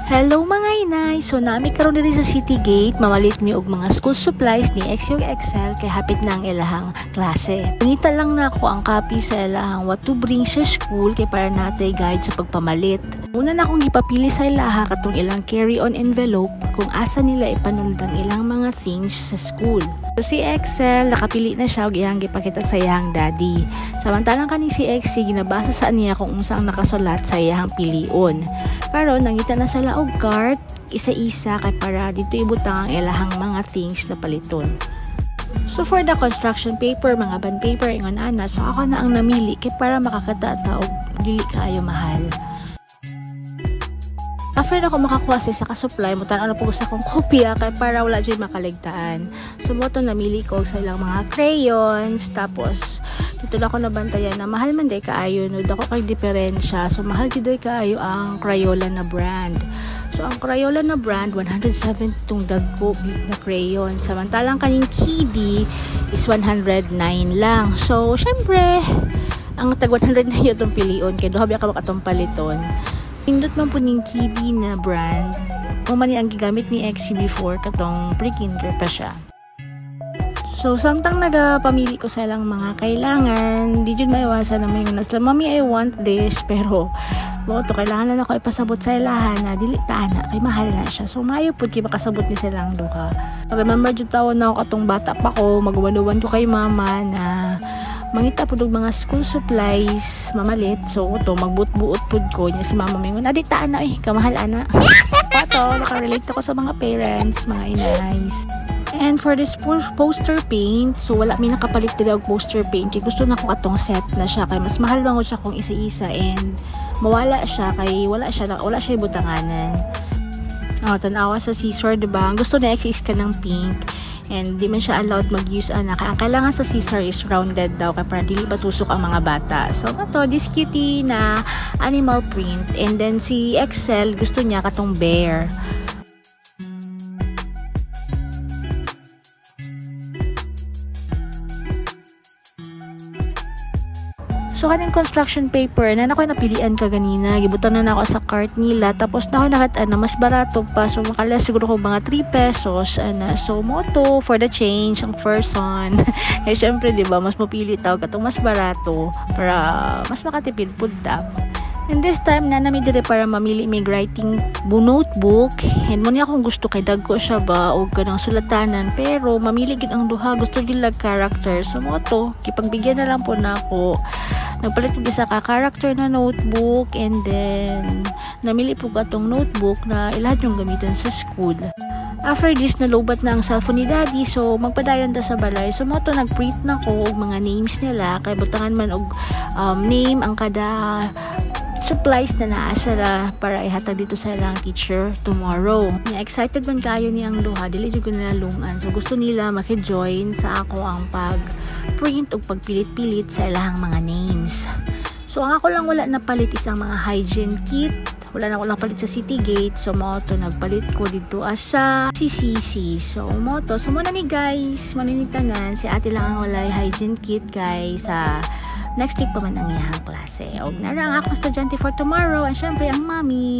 Hello mga inay! So nami karon diri sa City Gate, mamalit mi og mga school supplies ni X yung Excel kay hapit na ang ilahang klase. Ngita lang na ako ang copy sa ilahang what to bring sa school kay para natay guide sa pagpamalit. Una na akong gipapili sa ilaha katong ilang carry-on envelope kung asa nila ipanuld ang ilang mga things sa school. So si Excel, nakapili na siya og iyang gipakita sa iyang daddy. Samantalang kani si X, ginabasa sa niya kung unsa ang nakasulat sa iyang pilion. Karon nangita na sila og cart, isa-isa kay para dito ibutang ang ilahang mga things na paliton. So for the construction paper, mga bond paper, ingon ana, so ako na ang namili kay para makakatata og dili kaayo mahal. After na ako makakuha sa ka-supply, mutan ano po sa akong kopya kay para wala dyan makaligtaan. So mo to namili ko sa ilang mga crayons, tapos dito na ako nabantayan na mahal man day kaayo, no, dako kay diferensya. So mahal gid day kaayo ang Crayola na brand. So ang Crayola na brand 107 tong dagko big na crayon. Samantalang kaning Kiddy is 109 lang. So syempre, ang tag 109 itong pilion kay duha ka makatong paliton. Pindot man po ning Kiddy na brand. Umani ang gigamit ni Exie before katong pre-kinder pa siya. So, samtang nagapamili ko sa ilang mga kailangan, di dyan maiwasan na may unas lang, Mami, I want this, pero to kailangan na ako ipasabot sa ilahan na dili na, kay mahal na siya. So, maayo po kaya makasabot ni silang duha. Remember dyan taon na ako katong bata pa ko, magwanuwan ko kay mama na mangita po mga school supplies mamalit. So to magbuot-buot pud ko niya si mama mingon adita na kamahal ana. Pato nakarelate ako sa mga parents, mga inays. And for this poster paint, so wala mi nakapalit diri og poster paint. Kay gusto na ko atong set na siya kay mas mahal man siya kung isa-isa and mawala siya kay wala siya butanganan. Tanawa sa scissor, diba? Ang gusto na exis ka ng pink. And di man siya allowed mag-use ang kailangan sa scissor is rounded daw kaya para dili batusok ang mga bata. So ito, this cutie na animal print. And then si Excel gusto niya katong bear. So kaning construction paper na ako napilian ka ganina, gibutan na ako sa cart nila, tapos na ako nakita na mas barato pa, so makala siguro ko mga 3 pesos ana. So moto for the change ang first one. Eh syempre di ba mas mapili taw katong mas barato para mas makatipid pud ta. And this time na nami dire para mamili mig writing notebook. And mo niya akong gusto kay dagko siya ba o ganang sulatanan, pero mamili gid ang duha, gusto gyud lag character. So mo to gipagbigyan na lang po na ako. Nagpalit ko isa ka character na notebook, and then namili po katong notebook na ilahat yung gamitan sa school. After this, nalubat na ang cellphone ni daddy, so magpadayon ta sa balay. So mo to nagprint na ko og mga names nila kay butangan man og name ang kada supplies na naasa na para ihatag dito sa ilang teacher tomorrow. Excited man kayo niyang duha, dili jud ko nalalungan. So gusto nila maki-join sa ako ang pag-print o pagpilit-pilit sa ilang mga names. So ang ako lang wala na palit isang mga hygiene kit. Wala na ako lang palit sa City Gate. So mo to nagpalit ko dito sa CCC. So mo to. So muna ni guys, maninitanan si ate lang ang walay hygiene kit guys sa next week pa man ang iyang klase. Og narang ako estudyante for tomorrow, and syempre ang mommy.